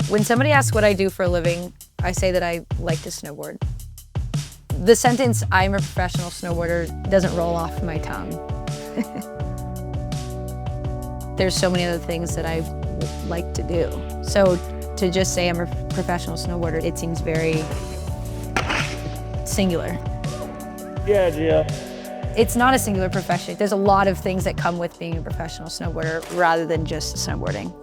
When somebody asks what I do for a living, I say that I like to snowboard. The sentence, "I'm a professional snowboarder," doesn't roll off my tongue. There's so many other things that I like to do. So to just say I'm a professional snowboarder, it seems very singular. Yeah, Gio. It's not a singular profession. There's a lot of things that come with being a professional snowboarder rather than just snowboarding.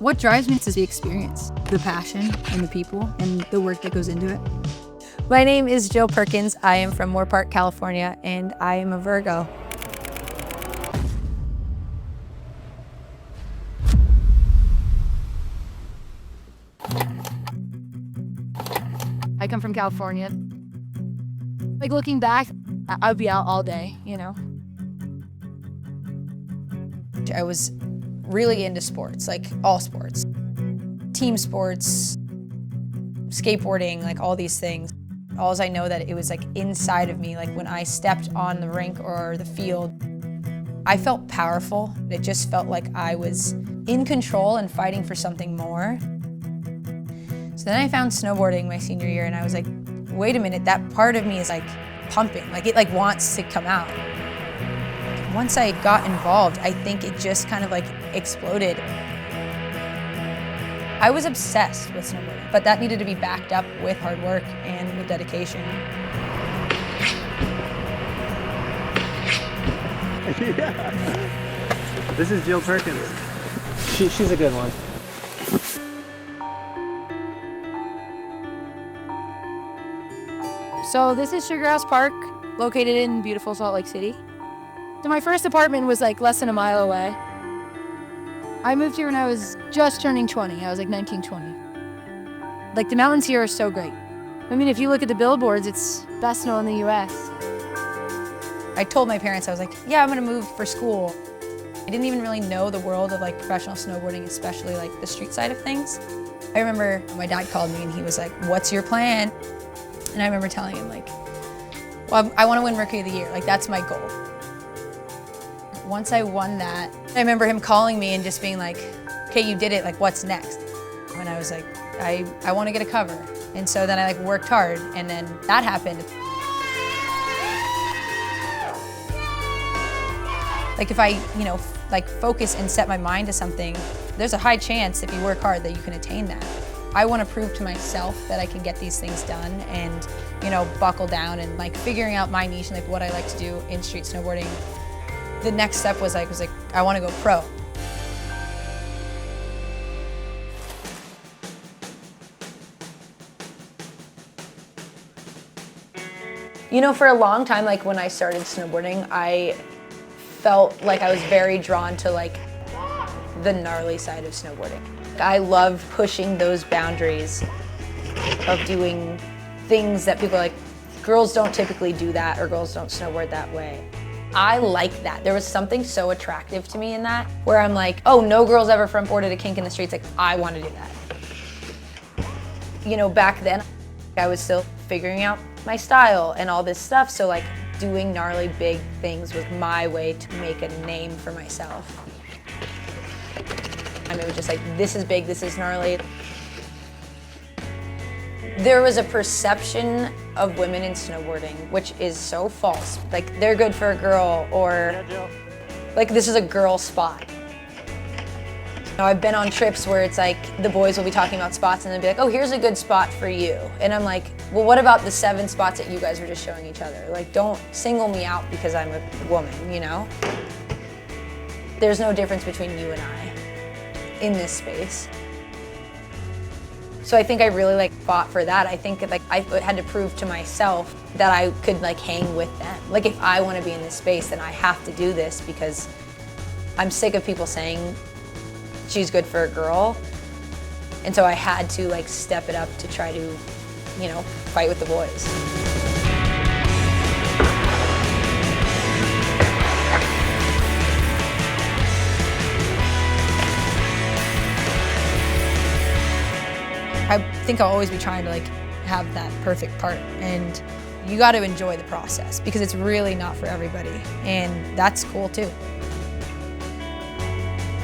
What drives me is the experience, the passion, and the people, and the work that goes into it. My name is Jill Perkins. I am from Moore Park, California, and I am a Virgo. I come from California. Like, looking back, I'd be out all day, you know? I was really into sports, like all sports. Team sports, skateboarding, like all these things. All I know that it was like inside of me, like when I stepped on the rink or the field, I felt powerful. It just felt like I was in control and fighting for something more. So then I found snowboarding my senior year and I was like, wait a minute, that part of me is like pumping, like it like wants to come out. Once I got involved, I think it just kind of like exploded. I was obsessed with snowboarding, but that needed to be backed up with hard work and with dedication. Yeah. This is Jill Perkins. She's a good one. So this is Sugar House Park, located in beautiful Salt Lake City. So my first apartment was like less than a mile away. I moved here when I was just turning 20. I was like 19, 20. Like, the mountains here are so great. I mean, if you look at the billboards, it's best snow in the US. I told my parents, I was like, yeah, I'm gonna move for school. I didn't even really know the world of like professional snowboarding, especially like the street side of things. I remember my dad called me and he was like, what's your plan? And I remember telling him like, well, I wanna win Rookie of the Year. Like, that's my goal. Once I won that, I remember him calling me and just being like, okay, you did it, like what's next? And I was like, I wanna get a cover. And so then I like worked hard and then that happened. Like if I, you know, like focus and set my mind to something, there's a high chance if you work hard that you can attain that. I wanna prove to myself that I can get these things done and, you know, buckle down and like figuring out my niche and like what I like to do in street snowboarding. The next step was like, I want to go pro. You know, for a long time, like when I started snowboarding, I felt like I was very drawn to like the gnarly side of snowboarding. I love pushing those boundaries of doing things that people are like, girls don't typically do that or girls don't snowboard that way. I like that. There was something so attractive to me in that, where I'm like, oh, no girl's ever front boarded a kink in the streets, like I want to do that. You know, back then, I was still figuring out my style and all this stuff, so like doing gnarly big things was my way to make a name for myself. I mean, it was just like, this is big, this is gnarly. There was a perception of women in snowboarding, which is so false. Like, they're good for a girl, or like, this is a girl spot. You know, I've been on trips where it's like, the boys will be talking about spots and they'll be like, oh, here's a good spot for you. And I'm like, well, what about the 7 spots that you guys were just showing each other? Like, don't single me out because I'm a woman, you know? There's no difference between you and I in this space. So I think I really like fought for that. I think like I had to prove to myself that I could like hang with them. Like, if I want to be in this space, then I have to do this because I'm sick of people saying she's good for a girl. And so I had to like step it up to try to, you know, fight with the boys. I think I'll always be trying to like have that perfect part, and you got to enjoy the process because it's really not for everybody, and that's cool too.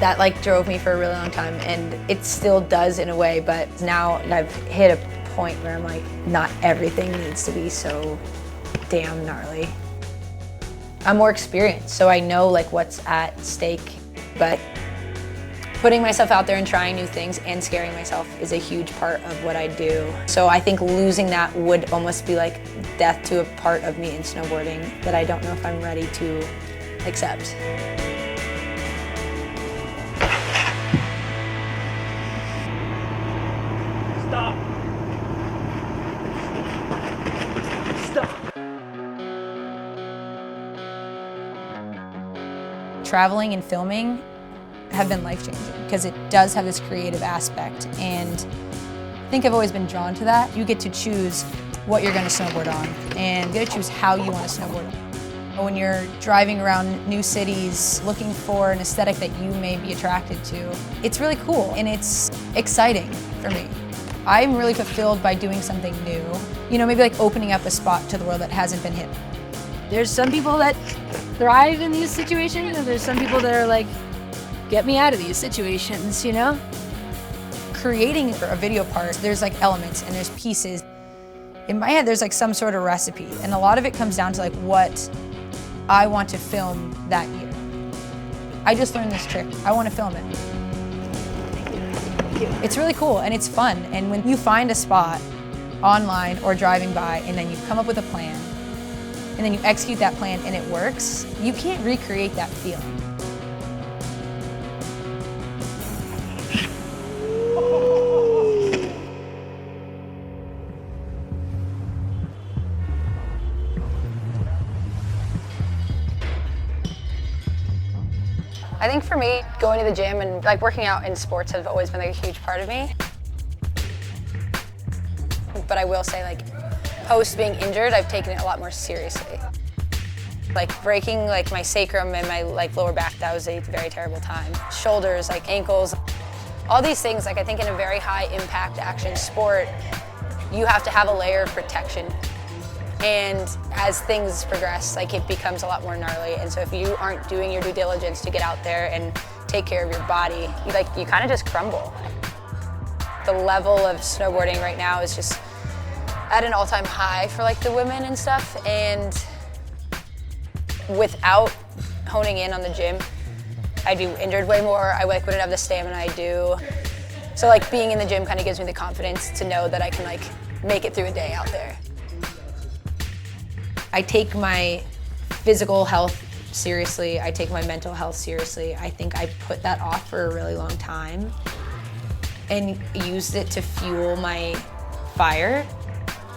That like drove me for a really long time, and it still does in a way, but now I've hit a point where I'm like, not everything needs to be so damn gnarly. I'm more experienced, so I know like what's at stake, but putting myself out there and trying new things and scaring myself is a huge part of what I do. So I think losing that would almost be like death to a part of me in snowboarding that I don't know if I'm ready to accept. Stop. Stop. Traveling and filming have been life-changing because it does have this creative aspect, and I think I've always been drawn to that. You get to choose what you're going to snowboard on, and you get to choose how you want to snowboard. When you're driving around new cities looking for an aesthetic that you may be attracted to, it's really cool and it's exciting for me. I'm really fulfilled by doing something new. You know, maybe like opening up a spot to the world that hasn't been hit. There's some people that thrive in these situations, and there's some people that are like, get me out of these situations, you know? Creating a video part, there's like elements and there's pieces. In my head, there's like some sort of recipe, and a lot of it comes down to like what I want to film that year. I just learned this trick. I want to film it. It's really cool and it's fun, and when you find a spot online or driving by and then you come up with a plan and then you execute that plan and it works, you can't recreate that feeling. I think for me, going to the gym and like working out in sports have always been like a huge part of me. But I will say, like, post being injured, I've taken it a lot more seriously. Like breaking like my sacrum and my like lower back, that was a very terrible time. Shoulders, like ankles, all these things, like I think in a very high impact action sport, you have to have a layer of protection. And as things progress, like it becomes a lot more gnarly. And so if you aren't doing your due diligence to get out there and take care of your body, you kind of just crumble. The level of snowboarding right now is just at an all-time high for like the women and stuff. And without honing in on the gym, I'd be injured way more. I like wouldn't have the stamina I do. So like being in the gym kind of gives me the confidence to know that I can like make it through a day out there. I take my physical health seriously. I take my mental health seriously. I think I put that off for a really long time and used it to fuel my fire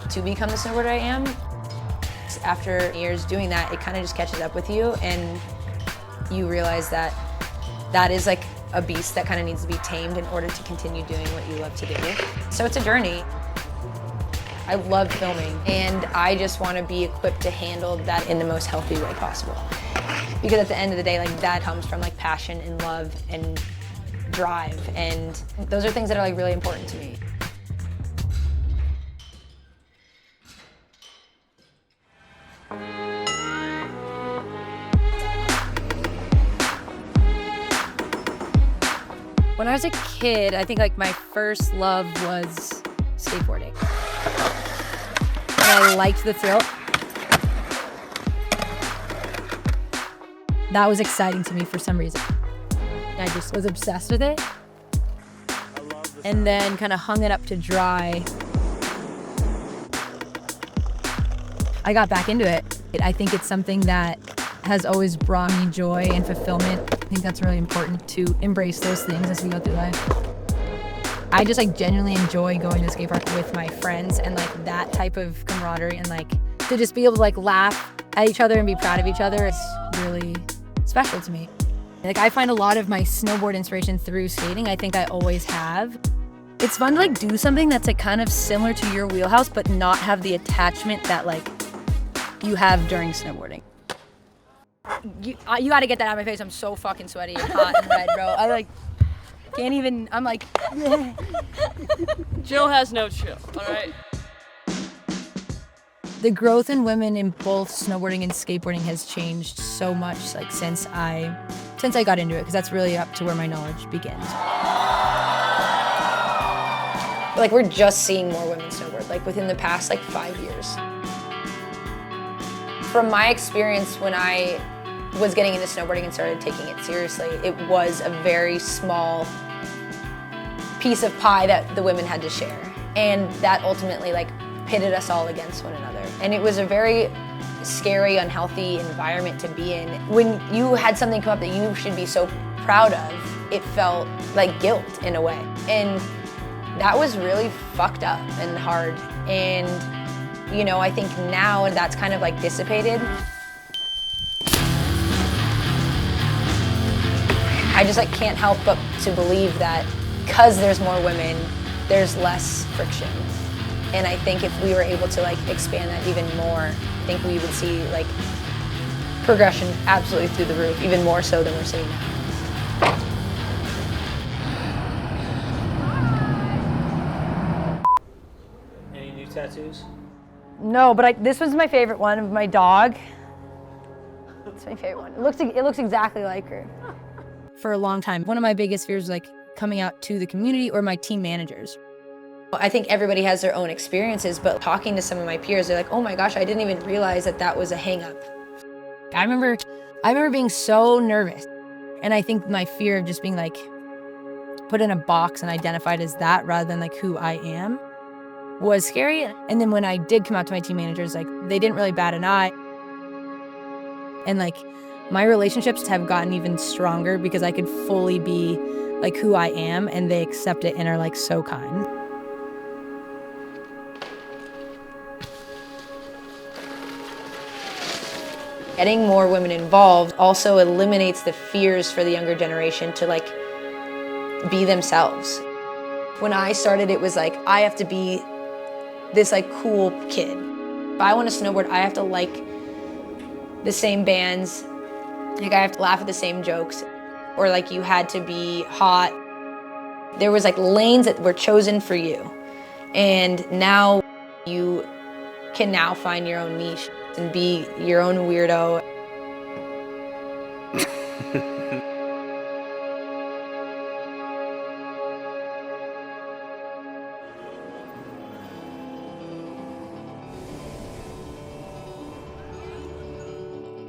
to become the snowboarder I am. After years doing that, it kind of just catches up with you, and you realize that that is like a beast that kind of needs to be tamed in order to continue doing what you love to do. So it's a journey. I love filming, and I just want to be equipped to handle that in the most healthy way possible. Because at the end of the day, like that comes from like passion and love and drive, and those are things that are like really important to me. When I was a kid, I think like my first love was skateboarding. And I liked the thrill. That was exciting to me for some reason. I just was obsessed with it. And then kind of hung it up to dry. I got back into it. I think it's something that has always brought me joy and fulfillment. I think that's really important to embrace those things as we go through life. I just like genuinely enjoy going to the skate park with my friends, and like that type of camaraderie, and like to just be able to like laugh at each other and be proud of each other. It's really special to me. Like I find a lot of my snowboard inspiration through skating. I think I always have. It's fun to like do something that's like kind of similar to your wheelhouse, but not have the attachment that like you have during snowboarding. You gotta get that out of my face. I'm so fucking sweaty and hot and red, bro. I like can't even, I'm like. Jill has no chill, all right? The growth in women in both snowboarding and skateboarding has changed so much, like since I since I got into it, because that's really up to where my knowledge begins. Like, we're just seeing more women snowboard, like within the past 5 years. From my experience, when I was getting into snowboarding and started taking it seriously, it was a very small piece of pie that the women had to share. And that ultimately pitted us all against one another. And it was a very scary, unhealthy environment to be in. When you had something come up that you should be so proud of, it felt like guilt in a way. And that was really fucked up and hard. And, I think now that's kind of dissipated. I just can't help but to believe that because there's more women, there's less friction. And I think if we were able to expand that even more, I think we would see progression absolutely through the roof, even more so than we're seeing now. Any new tattoos? No, but this one's my favorite one of my dog. It's my favorite one. It looks exactly like her. For a long time, one of my biggest fears was coming out to the community or my team managers. I think everybody has their own experiences, but talking to some of my peers, they're like, oh my gosh, I didn't even realize that was a hang up. I remember being so nervous. And I think my fear of just being put in a box and identified as that rather than who I am was scary. And then when I did come out to my team managers, they didn't really bat an eye. And my relationships have gotten even stronger because I could fully be who I am, and they accept it and are so kind. Getting more women involved also eliminates the fears for the younger generation to be themselves. When I started, it was I have to be this cool kid. If I want to snowboard, I have to like the same bands. I have to laugh at the same jokes. Or you had to be hot. There was lanes that were chosen for you. And now you can now find your own niche and be your own weirdo.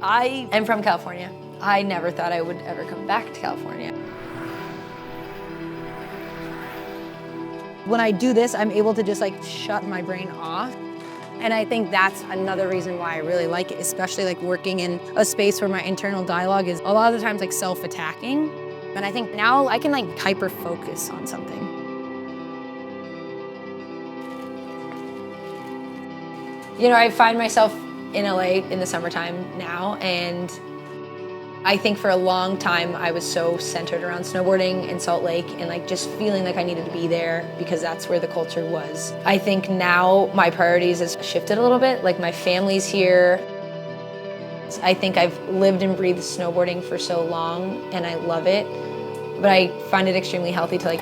I am from California. I never thought I would ever come back to California. When I do this, I'm able to just shut my brain off. And I think that's another reason why I really like it, especially working in a space where my internal dialogue is a lot of the times self-attacking. And I think now I can hyper-focus on something. I find myself in LA in the summertime now, and I think for a long time I was so centered around snowboarding in Salt Lake and just feeling like I needed to be there because that's where the culture was. I think now my priorities has shifted a little bit. My family's here. I think I've lived and breathed snowboarding for so long and I love it, but I find it extremely healthy to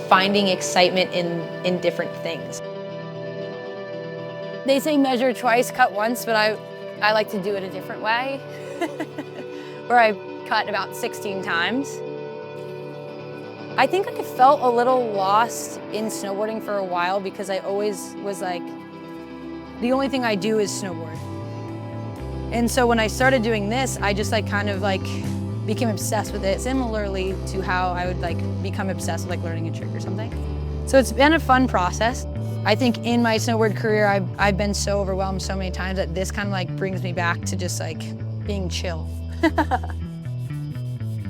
finding excitement in different things. They say measure twice, cut once, but I like to do it a different way. Where I cut about 16 times. I think I felt a little lost in snowboarding for a while because I always was the only thing I do is snowboard. And so when I started doing this, I just became obsessed with it, similarly to how I would become obsessed with learning a trick or something. So it's been a fun process. I think in my snowboard career, I've been so overwhelmed so many times that this kind of brings me back to just being chill.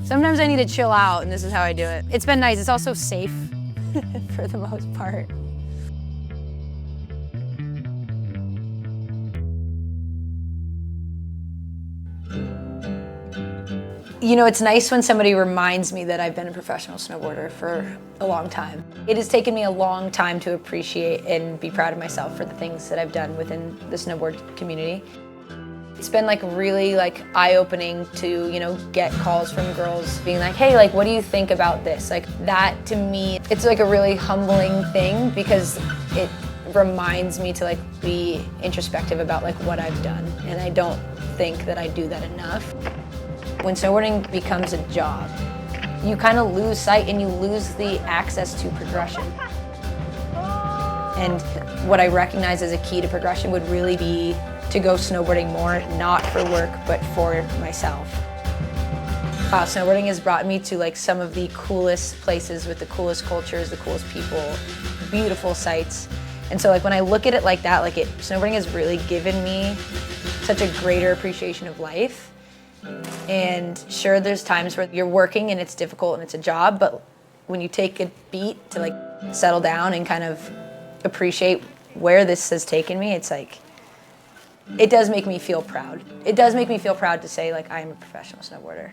Sometimes I need to chill out, and this is how I do it. It's been nice. It's also safe for the most part. It's nice when somebody reminds me that I've been a professional snowboarder for a long time. It has taken me a long time to appreciate and be proud of myself for the things that I've done within the snowboard community. It's been really eye-opening to, get calls from girls being hey, what do you think about this? That to me, it's a really humbling thing because it reminds me to be introspective about what I've done. And I don't think that I do that enough. When snowboarding becomes a job, you kind of lose sight and you lose the access to progression. And what I recognize as a key to progression would really be to go snowboarding more, not for work, but for myself. Snowboarding has brought me to like some of the coolest places with the coolest cultures, the coolest people, beautiful sights. And so like when I look at it like that, snowboarding has really given me such a greater appreciation of life. And sure, there's times where you're working and it's difficult and it's a job, but when you take a beat to like settle down and kind of appreciate where this has taken me, it's like, it does make me feel proud. It does make me feel proud to say like I am a professional snowboarder.